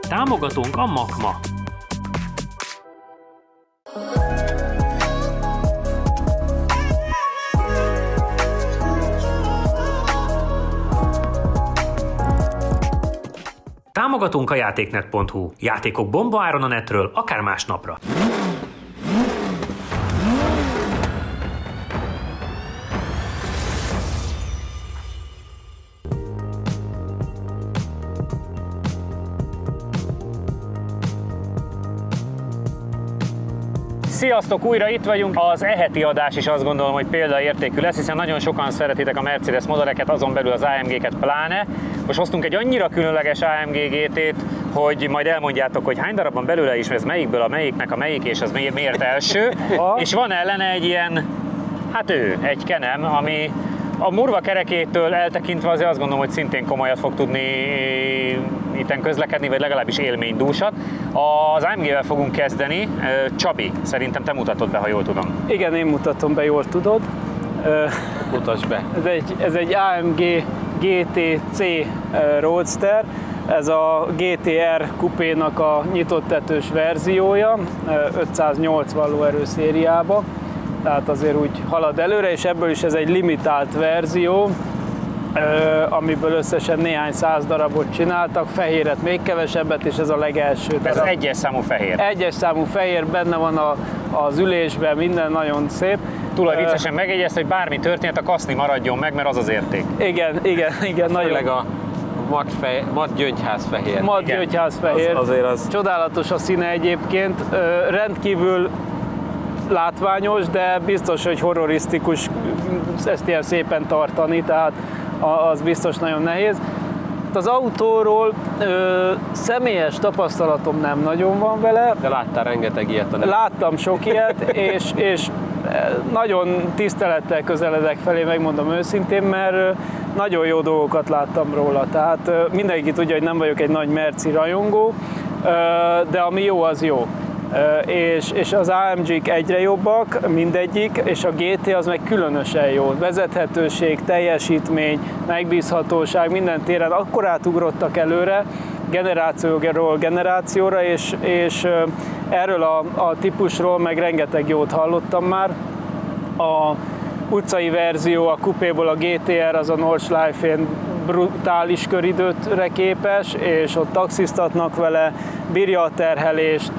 Támogatónk a Makma. Támogatónk a játéknet.hu. Játékok bombaáron a netről, akár másnapra. Sziasztok, újra itt vagyunk. Az heti adás is azt gondolom, hogy példaértékű lesz, hiszen nagyon sokan szeretitek a Mercedes modelleket, azon belül az AMG-ket pláne. Most hoztunk egy annyira különleges AMG GT-t, hogy majd elmondjátok, hogy hány darab van belőle is, ez melyikből a melyiknek a melyik, és az miért első. És van ellene egy ilyen, hát egy Kenem, ami a murva kerekétől eltekintve azért azt gondolom, hogy szintén komolyat fog tudni itten közlekedni, vagy legalábbis élménydúsat. Az AMG-vel fogunk kezdeni. Csabi, szerintem te mutatod be, ha jól tudom. Igen, én mutatom be, jól tudod. Mutasd be. Ez egy AMG GT-C Roadster. Ez a GT-R kupénak a nyitott tetős verziója, 580 lóerő szériába. Tehát azért úgy halad előre, és ebből is ez egy limitált verzió, amiből összesen néhány száz darabot csináltak, fehéret még kevesebbet, és ez a legelső darab. Ez egyes számú fehér. Egyes számú fehér, benne van az ülésben, minden nagyon szép. Túl viccesen megjegyezte, hogy bármi történt, a kaszni maradjon meg, mert az az érték. Igen, nagyon. Főleg a mat gyöngyház fehér. Mat gyöngyház fehér. Az... Csodálatos a színe egyébként, rendkívül látványos, de biztos, hogy horrorisztikus ezt ilyen szépen tartani, tehát az biztos nagyon nehéz. Az autóról személyes tapasztalatom nem nagyon van vele. De láttál rengeteg ilyet? Láttam sok ilyet, és nagyon tisztelettel közeledek felé, megmondom őszintén, mert nagyon jó dolgokat láttam róla. Tehát mindenki tudja, hogy nem vagyok egy nagy merci rajongó, de ami jó, az jó. És az AMG-k egyre jobbak, mindegyik, és a GT az meg különösen jó. Vezethetőség, teljesítmény, megbízhatóság, minden téren akkor átugrottak előre, generációról generációra, és erről a típusról meg rengeteg jót hallottam már. A utcai verzió, a kupéból a GT-R, az a Nordschleife brutális köridőre képes, és ott taxisztatnak vele, bírja a terhelést,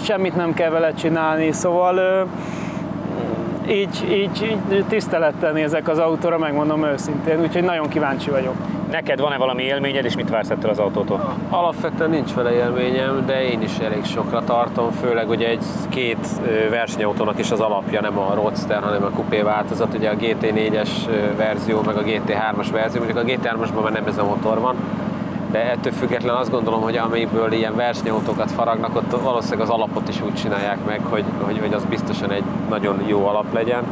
semmit nem kell vele csinálni, szóval így tisztelettel nézek az autóra, megmondom őszintén, úgyhogy nagyon kíváncsi vagyok. Neked van-e valami élményed, és mit vársz ettől az autótól? Alapvetően nincs vele élményem, de én is elég sokra tartom, főleg ugye két versenyautónak is az alapja, nem a Roadster, hanem a kupé változat, ugye a GT4-es verzió, meg a GT3-as verzió, mondjuk a GT3-asban már nem ez a motor van, de ettől függetlenül azt gondolom, hogy amiből ilyen versenyautókat faragnak, ott valószínűleg az alapot is úgy csinálják meg, hogy az biztosan egy nagyon jó alap legyen.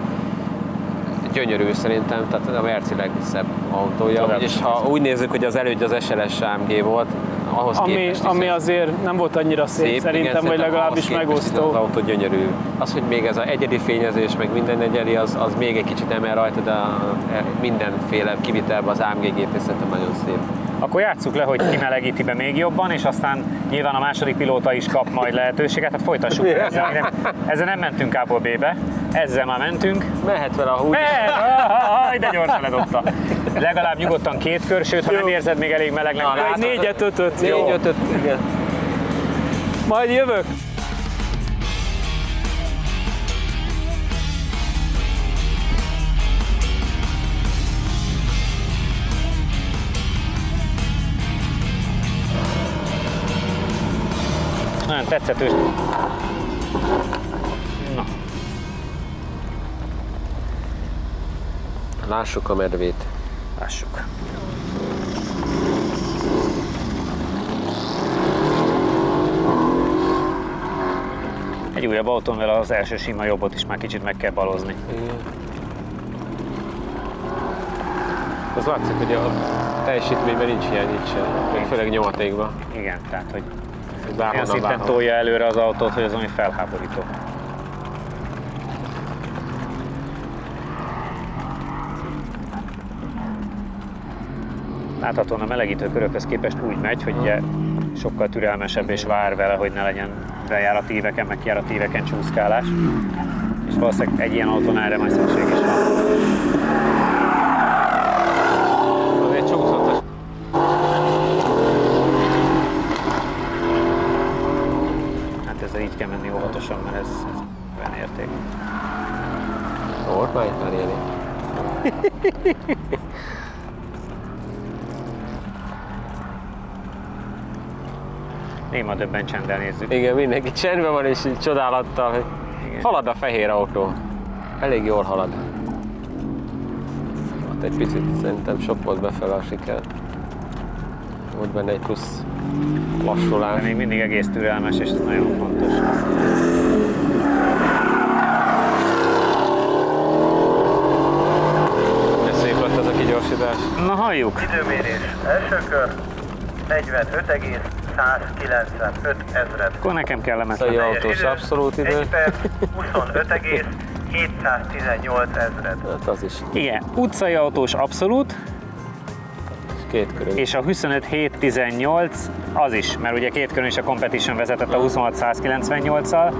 Gyönyörű szerintem, tehát a Merci legszebb autója. És ha úgy nézzük, hogy az elődje az SLS AMG volt, ahhoz képest ami azért nem volt annyira szép szerintem, vagy legalábbis megosztó. Az autó gyönyörű. Az, hogy még ez az egyedi fényezés, meg minden egyedi, az még egy kicsit emel rajta, de mindenféle kivitelben az AMG GT szerintem nagyon szép. Akkor játsszuk le, hogy kimelegíti be még jobban, és aztán nyilván a második pilóta is kap majd lehetőséget, hát folytassuk. Ezzel nem mentünk A-ból B-be, ezzel már mentünk. Mehet vele a húgy. De gyorsan ledobta. Legalább nyugodtan 2 kör, sőt, ha nem érzed még elég melegnek. 4-5-öt. 4-5-öt, igen. Majd jövök. Nagyon tetszetős. Na. Lássuk a medvét. Lássuk. Egy újabb autón vele az első sima jobbot is már kicsit meg kell balozni. Igen. Az látszik, hogy a teljesítményben nincs hiány itt sem, főleg nyomatékban. Igen, tehát hogy olyan szinten tolja előre az autót, hogy az ami felháborító. Láthatóan a melegítő körökhöz képest úgy megy, hogy ugye sokkal türelmesebb és vár vele, hogy ne legyen bejárati íveken, meg kijárati íveken csúszkálás. És valószínűleg egy ilyen autón erre majd szükség is van. Azért csúszhatos. Hát ezzel így kell menni óvatosan, mert ez olyan érték. Ott már itt elérni. Néma döbben csenddel nézzük. Igen, mindenki csendben van és így csodálattal, hogy halad a fehér autó. Elég jól halad. Ott egy picit szerintem sok volt befele a siker. Volt benne egy plusz lassulás. De még mindig egész türelmes, és ez nagyon fontos. De szép lett ez a kigyorsítás. Na halljuk! Időmérés első kör 45,195 ezred. Akkor nekem kellemetlen. Szai autós abszolút idő. 1 perc 25,718 ezred. Hát az is. Igen, utcai autós abszolút, Két körül. és a 25.718 az is, mert ugye két körön is a Competition vezetett a 26.198-al,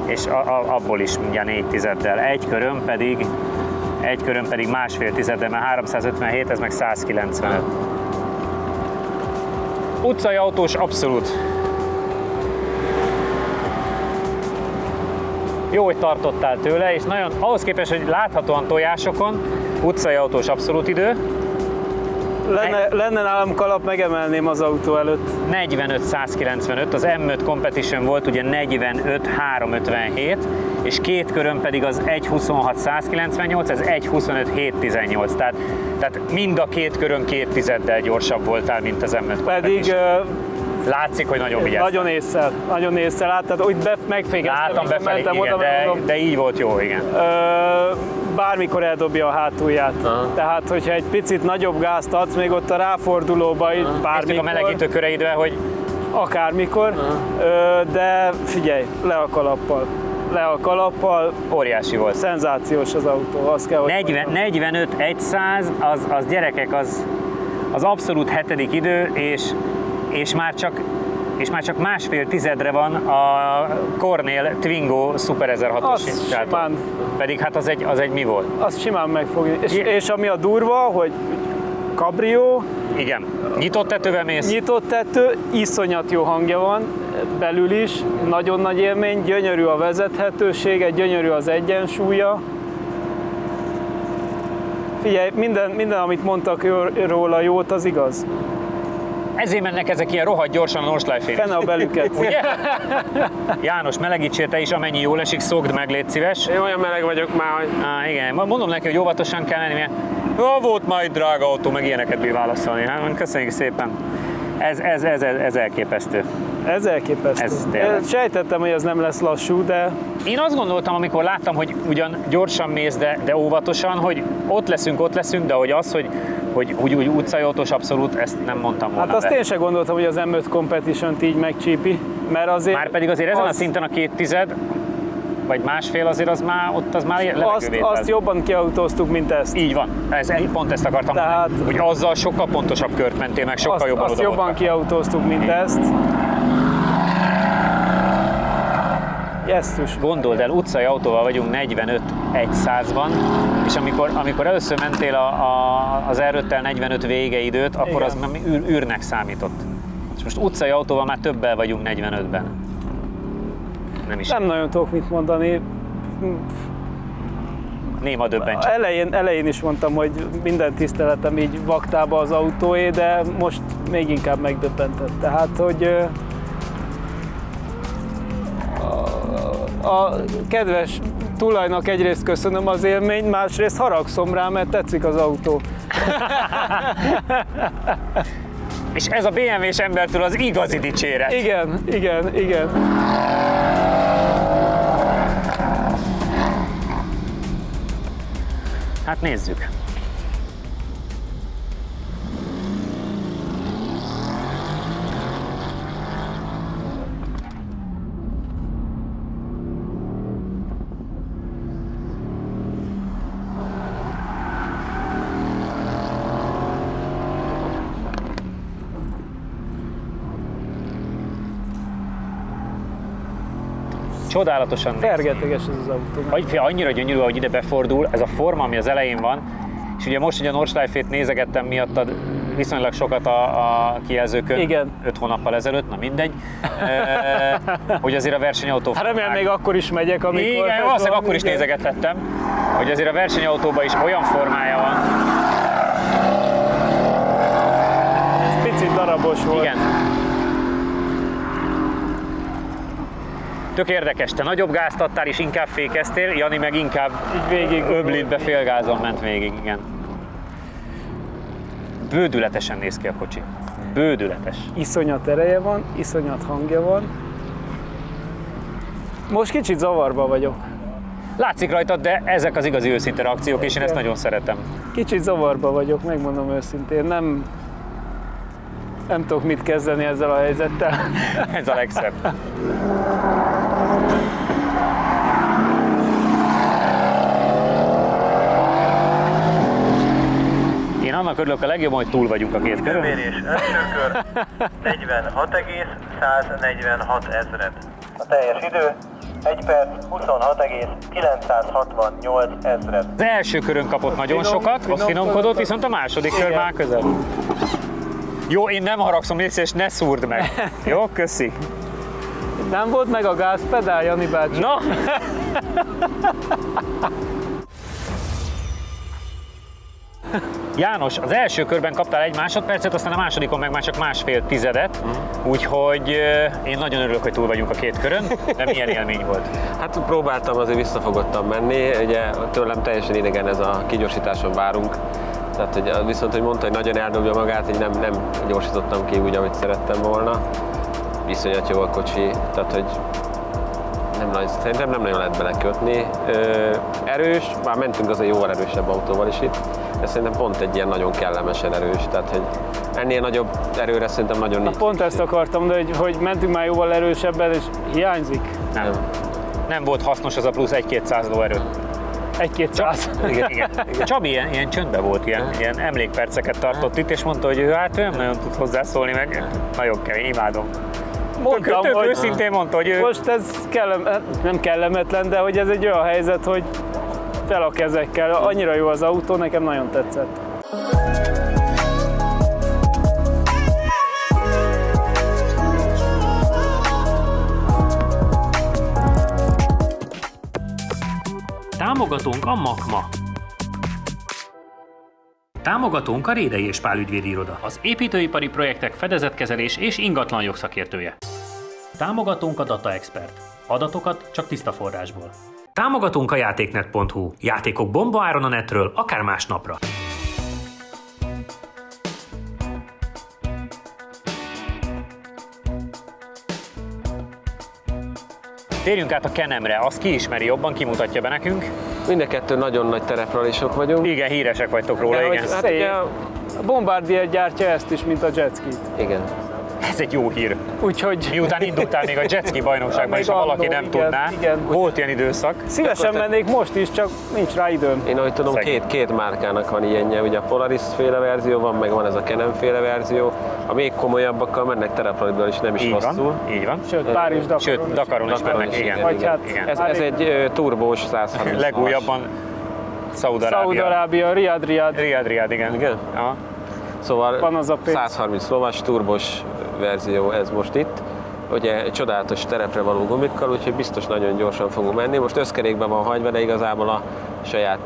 és abból is mindjárt 4 tizeddel. Egy körön pedig másfél tizeddel, mert 357, ez meg 195. Utcai autós abszolút. Jó, hogy tartottál tőle, és nagyon, ahhoz képest, hogy láthatóan tojásokon, utcai autós abszolút idő, Lenne nálam kalap, megemelném az autó előtt. 45.195, az M5 Competition volt ugye 45.357, és két körön pedig az 1.26.198, ez 1.25.718, tehát mind a két körön 2 tizeddel gyorsabb voltál, mint az M5 Pedig Competition. Látszik, hogy nagyon vigyáztál. nagyon észre láttad, úgy megfékeztem, Látom befelé, igen, de így volt jó, igen. Bármikor eldobja a hátulját. Tehát, hogyha egy picit nagyobb gázt adsz, még ott a ráfordulóba, bármikor. Néztük a melegítő köreidve, hogy akármikor, de figyelj, le a kalappal. óriási volt. Szenzációs az autó, azt kell, hogy 45.100, az gyerekek, az abszolút hetedik idő, és már csak másfél tizedre van a Cornél Twingo Super 1006-os. simán. Pedig hát az egy mi volt? Azt simán megfogni. És ami a durva, hogy kabrió, Igen. Nyitott tetővel mész? nyitott tető, iszonyat jó hangja van, belül is, nagyon nagy élmény, gyönyörű a vezethetősége, gyönyörű az egyensúlya. Figyelj, minden amit mondtak róla jót, az igaz. Ezért mennek ezek ilyen rohadt gyorsan a Nordschleife finish. Fene a belüket. Ugye? János, melegítsél te is, amennyi jól esik, szokd meg, légy szíves. Én olyan meleg vagyok már, hogy... Igen, mondom neki, hogy óvatosan kell menni, mert volt majd drága autó, meg ilyeneket bír válaszolni. Hát, köszönjük szépen. Ez elképesztő. Ez elképesztő. Ez tényleg. Sejtettem, hogy ez nem lesz lassú, de... Én azt gondoltam, amikor láttam, hogy ugyan gyorsan mész, de óvatosan, hogy ott leszünk, de hogy az, hogy úgy utcai autós abszolút, ezt nem mondtam volna. Hát azt én sem gondoltam, hogy az M5 Competition-t így megcsípi, mert azért... Márpedig azért ezen a szinten a 2 tized, vagy másfél azért az már levegővétel. Azt jobban kiautóztuk, mint ezt. Így van, pont ezt akartam Tehát, mondani, hogy azzal sokkal pontosabb kört mentél meg, sokkal jobban azt jobban kiautóztuk, mint ezt. Jesszus. Gondold el, utcai autóval vagyunk 45.100-ban, és amikor először mentél az R5-tel 45 vége időt, akkor igen, az űrnek számított. És most utcai autóval már többel vagyunk 45-ben. Nem nagyon tudok mit mondani. Néma döbbentség. Elején is mondtam, hogy minden tiszteletem így vaktába az autóé, de most még inkább megdöbbentett. Tehát, hogy a kedves tulajnak egyrészt köszönöm az élményt, másrészt haragszom rá, mert tetszik az autó. És ez a BMW-s embertől az igazi dicséret. Igen. Hát nézzük. Csodálatosan néz ki. Fergeteges ez az autó. Annyira gyönyörű, hogy ide befordul, ez a forma, ami az elején van, és ugye most ugye a Nordschleife-ét nézegettem miattad viszonylag sokat a kijelzőkön. Igen. 5 hónappal ezelőtt, na mindegy. Hogy azért a versenyautó... Hát remélem még akkor is megyek, amikor... Igen, valószínűleg akkor is nézegethettem, hogy azért a versenyautóban is olyan formája van. Ez picit darabos volt. Igen. Tök érdekes, te nagyobb gázt adtál és inkább fékeztél, Jani meg inkább Így végig öblítbe félgázon ment végig, igen. Bődületesen néz ki a kocsi. Bődületes. Iszonyat ereje van, iszonyat hangja van. Most kicsit zavarba vagyok. Látszik rajtad, de ezek az igazi őszinte reakciók, és én ezt nagyon szeretem. Kicsit zavarba vagyok, megmondom őszintén. Nem tudok mit kezdeni ezzel a helyzettel. Ez a legszebb. Én annak örülök a legjobban, hogy túl vagyunk a két körön. Időmérés első kör 46,146 ezred. A teljes idő 1 perc 26,968 ezred. Az első körön kapott nagyon sokat, ott finomkodott, viszont a második kör már közel. Jó, én nem haragszom, és ne szúrd meg. Jó, köszi. Nem volt meg a gázpedál, Jani bácsi? Na! János, az első körben kaptál 1 másodpercet, aztán a másodikon meg már csak másfél tizedet, úgyhogy én nagyon örülök, hogy túl vagyunk a két körön, de milyen élmény volt? Hát próbáltam azért visszafogottan menni, ugye tőlem teljesen idegen ez a kigyorsításon várunk. Tehát, hogy viszont, hogy mondta, hogy nagyon eldobja magát, hogy nem gyorsítottam ki úgy, ahogy szerettem volna. Viszonyat jó a kocsi, tehát, hogy szerintem nem nagyon lehet belekötni. Erős, már mentünk azért jóval erősebb autóval is itt, de szerintem pont egy ilyen nagyon kellemesen erős, tehát, hogy ennél nagyobb erőre szerintem nagyon nincs. Pont ezt akartam mondani, hogy mentünk már jóval erősebben, és hiányzik. Nem volt hasznos az a plusz 1-200 lóerő. 1-200. Igen. Csabi ilyen csöndben volt, ilyen emlékperceket tartott itt, és mondta, hogy ő nem nagyon tud hozzászólni, meg nagyon kemény, imádom. Mondtam, tök hogy őszintén mondta, hogy ő... most ez nem kellemetlen, de hogy ez egy olyan helyzet, hogy fel a kezekkel. Annyira jó az autó, nekem nagyon tetszett. Támogatónk a Makma. Támogatónk a Rédei és Pál ügyvédi iroda, az építőipari projektek fedezetkezelés és ingatlan jogszakértője. Támogatónk a Data Expert. Adatokat csak tiszta forrásból. Támogatónk a játéknet.hu. Játékok bombaáron a netről, akár másnapra. Térjünk át a Can-Amre, azt ki ismeri jobban, kimutatja be nekünk. Mind a kettő nagyon nagy terepralisok vagyunk. Igen, híresek vagytok róla, igen. Hát ugye, A Bombardier gyártja ezt is, mint a jetskit. igen. Ez egy jó hír. Úgyhogy Miután indultál még a jetski bajnokságban is, ha Még valaki annó, nem igen, tudná, igen. volt ilyen időszak. szívesen mennék most is, csak nincs rá időm. Én ahogy tudom, Szegény. két márkának van ilyenje, ugye a Polaris féle verzió van, meg van ez a Can-Am féle verzió. A még komolyabbakkal mennek terepraliből is nem is Így rosszul. van, így van. Sőt, Párizs, Dakaron. Sőt, Dakaron is Dakaron mennek, is, igen. igen. Vagy hát Igen. Ez egy turbós 130 Legújabban Szaúd-Arábia. Szaúd-Arábia, Riad. Igen. Igen? Aha. Szóval Van az a pénz. 130 lovas turbos verzió ez most itt. Ugye egy csodálatos terepre való gumikkal, úgyhogy biztos nagyon gyorsan fogunk menni. Most összkerékben van hagyva, de igazából a saját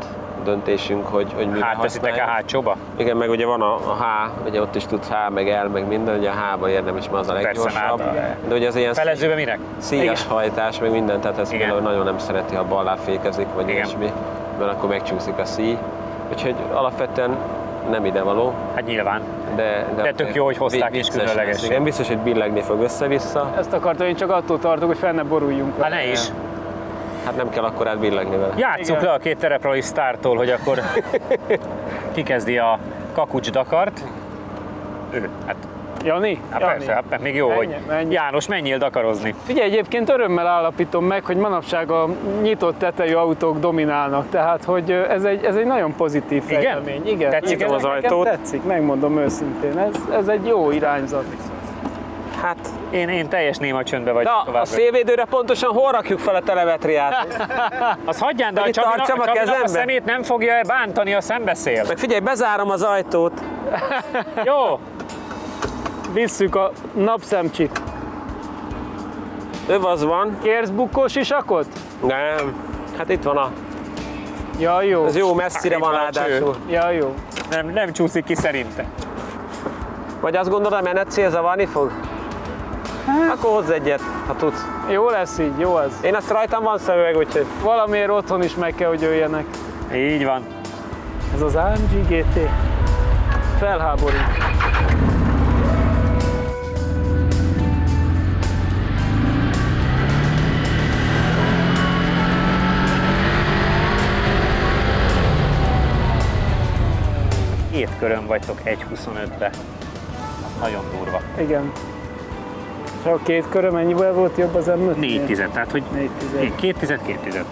döntésünk, hogy mire Teszitek a használjuk. hátsóba? Igen, meg ugye van a H, ugye ott is tudsz H, meg L, meg minden, ugye a H-ba érdemes, mert az a leggyorsabb. De ugye az ilyen Felezőbe minek? szíjas hajtás, meg minden, tehát ezt Igen. például nagyon nem szereti, ha ballá fékezik, vagy Igen. ilyesmi, mert akkor megcsúszik a szíj. Úgyhogy alapvetően nem idevaló, Hát nyilván. de tök jó, hogy hozták, és vicces különleges. lesz. Igen, biztos, hogy billegni fog össze-vissza. Ezt akartam, én csak attól tartok, hogy fel ne boruljunk. Hát ne is. Hát nem kell akkor billegni vele. Játsszuk Igen. le a két tereprali sztártól, hogy akkor kikezdi a Kakucs Dakart. Ő, hát Jani? persze, hát még jó, hogy menj. János, menjél dakarozni. Figyelj, egyébként örömmel állapítom meg, hogy manapság a nyitott tetejű autók dominálnak, tehát hogy ez egy nagyon pozitív Igen? fejlemény. Igen? Tetszik Igen, az nekem ajtót? Tetszik, megmondom őszintén, ez egy jó irányzat. Hát... Én teljes néma csöndbe vagyok De a szélvédőre pontosan hol rakjuk fel a telemetriát? Az hagyján, de a Csabinak a szemét nem fogja bántani a szembeszél. Meg figyelj, bezárom az ajtót. Jó. Visszük a napszemcsit. Több az van. Kérsz bukkós isakot? Nem. Hát itt van a... Ja, jó. Ez jó, messzire van ráadásul. Ja, jó. Nem csúszik ki szerinte. Vagy azt gondolod, a menetcél zavarni fog? Akkor hozz egyet, ha tudsz. Jó lesz így, jó az. Én azt rajtam van szemüveg, úgyhogy... Valamiért otthon is meg kell, hogy jöjjenek. Így van. Ez az AMG GT. Felháborít. Két körön vagytok 1.25-be. Nagyon durva. Igen. És a két körö mennyivel volt jobb az M5? 4-10, tehát hogy 2-10.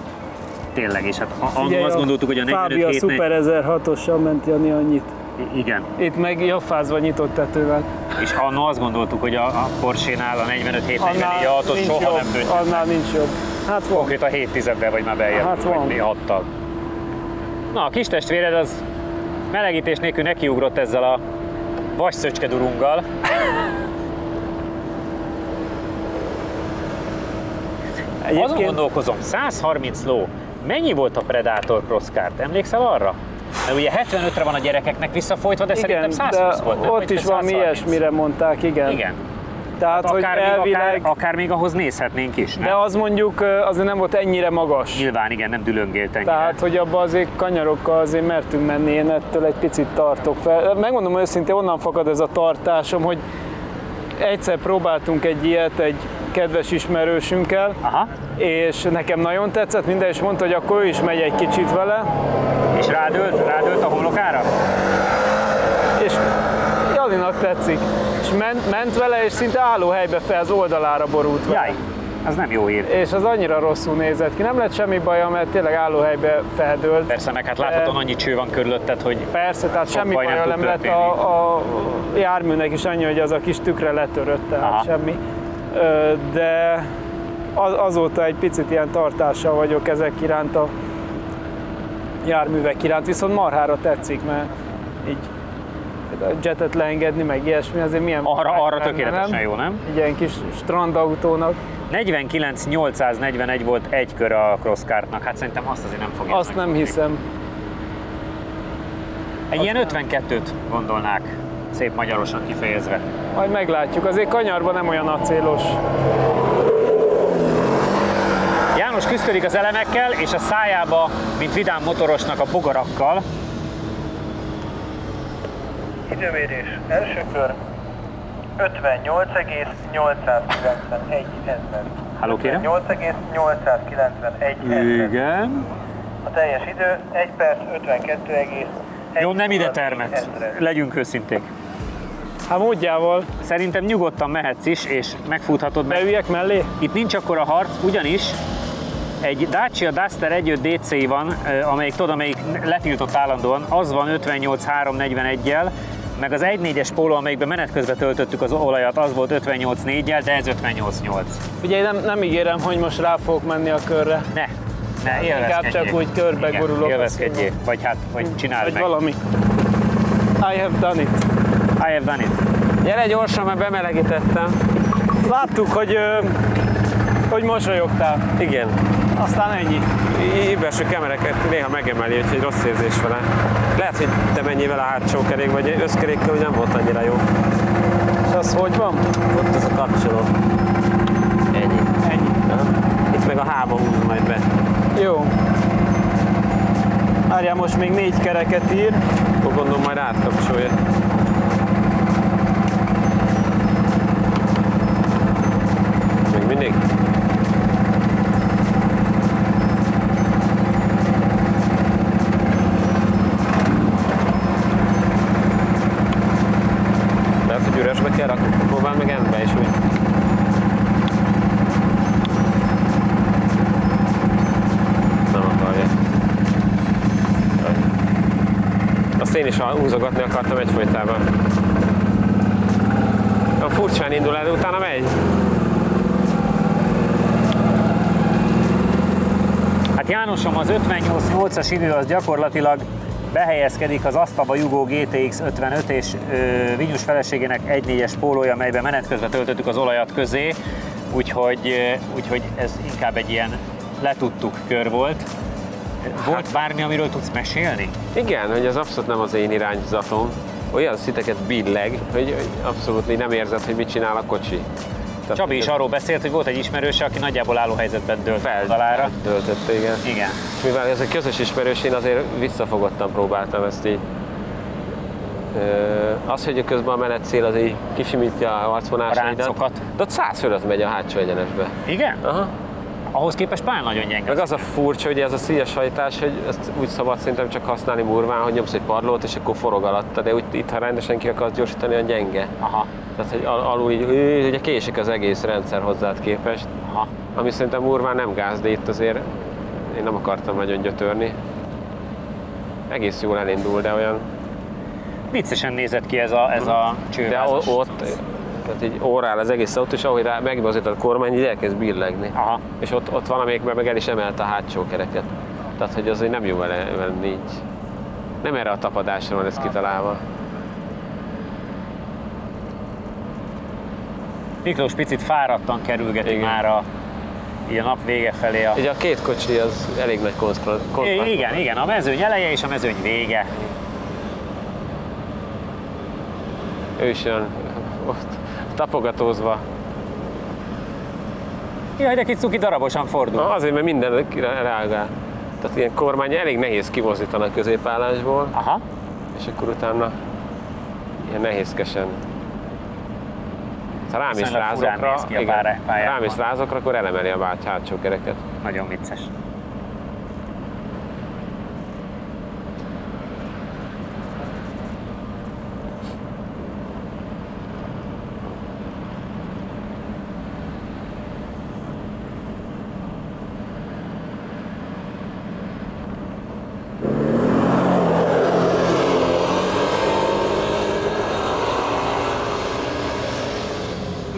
Tényleg, és hát annól azt gondoltuk, hogy a 45 Fábia Super 1006-ossal ment Jani annyit. Igen. Itt meg jaffázva nyitott tetővel. És annól azt gondoltuk, hogy a Porsche-nál a 45-744-6-os soha nem döntjük. Annál nincs jobb. Hát van. Konkrét a 7-10-ben vagy már beljebb, Hát van. vagy 6-tal. Na, a kis testvéred az melegítés nélkül nekiugrott ezzel a vasszöcskedurunggal. Azon gondolkozom, 130 ló. Mennyi volt a Predator Crosskart? Emlékszel arra? Mert ugye 75-re van a gyerekeknek visszafolytva, de szerintem 120 volt. Nem? Ott is valami ilyesmire mondták, igen. Igen. Tehát, hogy elvileg... akár még ahhoz nézhetnénk is, nem? De az mondjuk azért nem volt ennyire magas. Nyilván igen, nem dülöngélt ennyire. Tehát, hogy abba azért kanyarokkal azért mertünk menni, én ettől egy picit tartok fel. Megmondom őszintén, onnan fakad ez a tartásom, hogy egyszer próbáltunk egy ilyet egy kedves ismerősünkkel, aha, és nekem nagyon tetszett, minden is mondta, hogy akkor ő is megy egy kicsit vele. És rádőlt a homlokára? És Janinak tetszik. És ment vele, és szinte állóhelybe fel az oldalára borult vele. Jaj, az nem jó hír. És az annyira rosszul nézett ki. Nem lett semmi baja, mert tényleg állóhelybe feldőlt. Persze, meg hát láthatóan annyi cső van körülötted, hogy... Persze, tehát semmi baj baja nem lett a járműnek is annyi, hogy az a kis tükre letörött, tehát aha, semmi. De azóta egy picit ilyen tartással vagyok ezek iránt, a járművek iránt, viszont marhára tetszik, mert így a jetet leengedni, meg ilyesmi, azért milyen... Arra tökéletesen jó, nem? Egy ilyen kis strandautónak. 49.841 volt egy kör a Crosskartnak, hát szerintem azt azért nem fogja. Azt nem hiszem. Egy ilyen 52-t gondolnák, szép magyarosan kifejezve. Majd meglátjuk, azért kanyarban nem olyan acélos. János küszködik az elemekkel, és a szájába, mint vidám motorosnak, a bogarakkal. Időmérés első kör 58,891 ezer. Halló, kérem? 58,891 ezer. Igen. A teljes idő 1 perc 52,1. Jó, nem ide termett. Legyünk őszinték. Hát módjával. Szerintem nyugodtan mehetsz is, és megfuthatod meg. Beüljek mellé? Itt nincs akkora harc, ugyanis egy Dacia Duster 1.5 DCi van, amelyik tudod, amelyik letiltott állandóan, az van 58.341-jel, meg az 1.4-es Polo, amelyikben menet közben töltöttük az olajat, az volt 58.4-jel, de ez 58.8. Ugye nem ígérem, hogy most rá fogok menni a körre. Ne, élvezkedjél. Inkább csak úgy körbe gurulok. Élvezkedjél, vagy csináld meg. Valami. I have done it. I have done it. Gyere gyorsan, mert bemelegítettem. Láttuk, hogy mosolyogtál. Igen. Aztán ennyi. Belső kemereket néha megemeli, úgyhogy rossz érzés vele. Lehet, hogy te menjél vele a hátsó kerék, vagy összkerékkel, hogy nem volt annyira jó. És az hogy van? Ott az a kapcsoló. Ennyi. Itt meg a hába húz majd be. Jó. Várjál, most még 4 kereket ír. Akkor gondolom majd átkapcsolja. Még mindig? Lehet, hogy üresbe kell rakni, próbál meg ember is úgy. Nem akarja. Azt én is húzogatni akartam egyfolytában. Jó. olyan furcsán indul el, de utána megy. Hát Jánosom, az 58-8-as idő az gyakorlatilag behelyezkedik az asztalba jugó GTX 55 és Vinyus feleségének 1.4-es pólója, melyben menet közben töltöttük az olajat közé, úgyhogy ez inkább egy ilyen letudtuk kör volt. Volt bármi, amiről tudsz mesélni? Igen, hogy ez abszolút nem az én irányzatom. Olyan szinteket billeg, hogy abszolút nem érzed, hogy mit csinál a kocsi. Csabi is arról beszélt, hogy volt egy ismerőse, aki nagyjából álló helyzetben dőlt oldalára. Döltötte, igen. Igen. Mivel ez egy közös ismerős, én azért visszafogottan próbáltam ezt így. Az, hogy közben a menetcél az így kisimítja a arcvonásaidat. A ráncokat. De ott 100 fölött megy a hátsó egyenesbe. Igen? Aha. Ahhoz képest pálya nagyon gyenge. Meg az a furcsa, hogy ez a szíjas hajtás, hogy ezt úgy szabad szerintem csak használni murván, hogy nyomsz egy padlót, és akkor forog alatta, de úgy itt, ha rendesen ki akarsz gyorsítani, olyan gyenge. Aha. Tehát, hogy alul így, ugye késik az egész rendszer hozzád képest. Aha. Ami szerintem murván nem gáz, de itt azért én nem akartam nagyon gyötörni. Egész jól elindul, de olyan... Viccesen nézett ki ez a csővázas. De ott, tehát így órál az egész autó, és ahogy megmozdítod a kormány, így elkezd billegni. Aha. És ott valamelyikben meg el is emelte a hátsó kereket. Tehát, hogy az nem jó venni így. Nem erre a tapadásra van ez kitalálva. Miklós picit fáradtan kerülgeti már a nap vége felé. Ugye a két kocsi az elég nagy kontraszt. Igen, a mezőny eleje és a mezőny vége. Ő is olyan ott tapogatózva. Jaj, de kicsuki darabosan fordul. Azért, mert minden reagál. Tehát ilyen kormány elég nehéz kimozdítani a középaállásból. Aha. És akkor utána ilyen nehézkesen. Ha rámész rázokra, akkor elemeli a hátsó kereket. Nagyon vicces.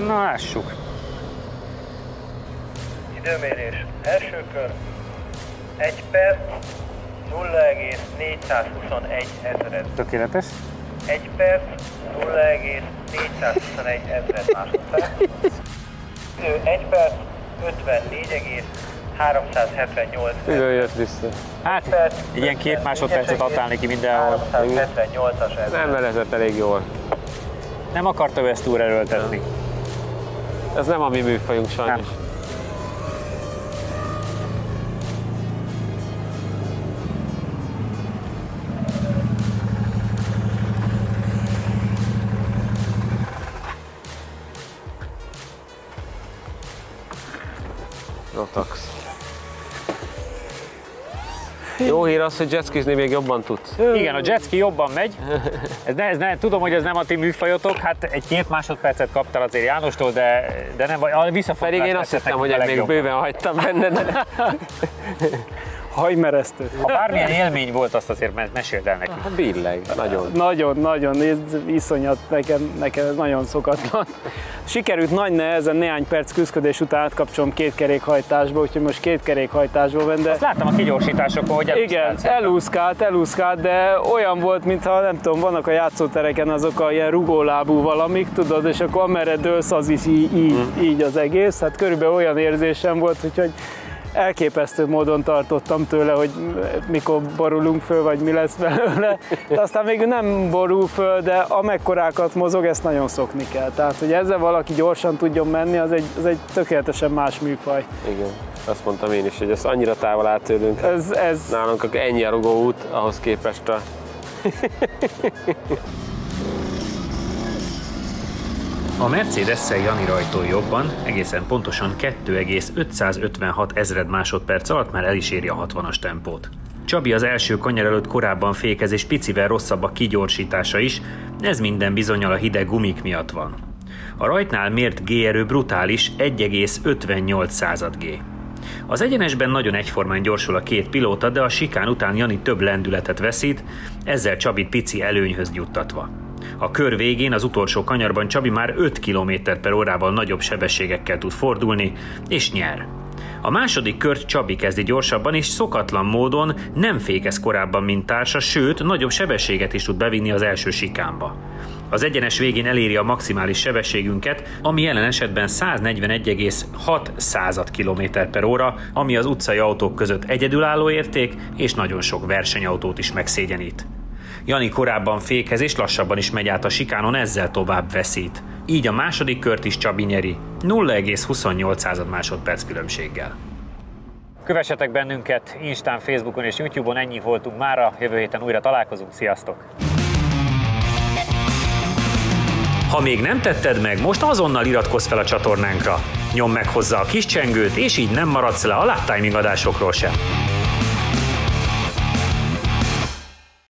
Na, lássuk. Időmérés. Első kör. 1 perc, 0,421 ezred. Tökéletes. 1 perc, 0,421 ezred másodperc. Idő 1 perc, 54,378 Ő jött vissza. Hát, egy ilyen 2 másodpercet adtál neki mindenhol. 378-as ezred. Nem vezetett elég jól. Nem akarta ő ezt túlerőltetni. Ez nem a mi műfajunk sajnos. Nem. Rotax. Jó hír az, hogy jetskizni még jobban tudsz. Igen, a jetski jobban megy. Tudom, hogy ez nem a ti műfajotok, hát 1-2 másodpercet kaptál azért Jánostól, de nem vagy, visszafogtál. Pedig én azt hittem, hogy még bőven hagytam benne. De... Hajmeresztő. Ha bármilyen élmény volt, azt azért meséld el nekünk. Billeg, nagyon. Nagyon, ez iszonyat, nekem nagyon szokatlan. Sikerült nagy nehezen néhány perc küzdködés után átkapcsolom 2 kerékhajtásba, úgyhogy most 2 kerékhajtásba van, de... Azt láttam a kigyorsításokon, hogy elúszkált, de olyan volt, mintha nem tudom, vannak a játszótereken azok a ilyen rugólábú valamik, tudod, és akkor amerre dőlsz, az is így az egész. Hát körülbelül olyan érzésem volt, úgyhogy elképesztő módon tartottam tőle, hogy mikor borulunk föl, vagy mi lesz belőle. De aztán még nem borul föl, de amekkorákat mozog, ezt nagyon szokni kell. Tehát, hogy ezzel valaki gyorsan tudjon menni, az egy tökéletesen más műfaj. Igen, azt mondtam én is, hogy ez annyira távol áll tőlünk. Nálunk ennyi a rugóút, ahhoz képest a... A Mercedes-szel Jani rajtól jobban, egészen pontosan 2,556 ezred másodperc alatt már el is éri a 60-as tempót. Csabi az első kanyar előtt korábban fékez, és picivel rosszabb a kigyorsítása is, ez minden bizonnyal a hideg gumik miatt van. A rajtnál mért G-erő brutális 1,58 G. Az egyenesben nagyon egyformán gyorsul a két pilóta, de a sikán után Jani több lendületet veszít, ezzel Csabit pici előnyhöz juttatva. A kör végén az utolsó kanyarban Csabi már 5 km/h nagyobb sebességekkel tud fordulni, és nyer. A második kört Csabi kezdi gyorsabban, és szokatlan módon nem fékez korábban, mint társa, sőt, nagyobb sebességet is tud bevinni az első sikánba. Az egyenes végén eléri a maximális sebességünket, ami jelen esetben 141,6 km/h, ami az utcai autók között egyedülálló érték, és nagyon sok versenyautót is megszégyenít. Jani korábban fékez és lassabban is megy át a sikánon, ezzel tovább veszít. Így a második kört is Csabi nyeri, 0,28 másodperc különbséggel. Kövessetek bennünket Instán, Facebookon és YouTube-on, ennyi voltunk mára, jövő héten újra találkozunk, sziasztok! Ha még nem tetted meg, most azonnal iratkozz fel a csatornánkra. Nyomd meg hozzá a kis csengőt, és így nem maradsz le a Lap Timing adásokról sem.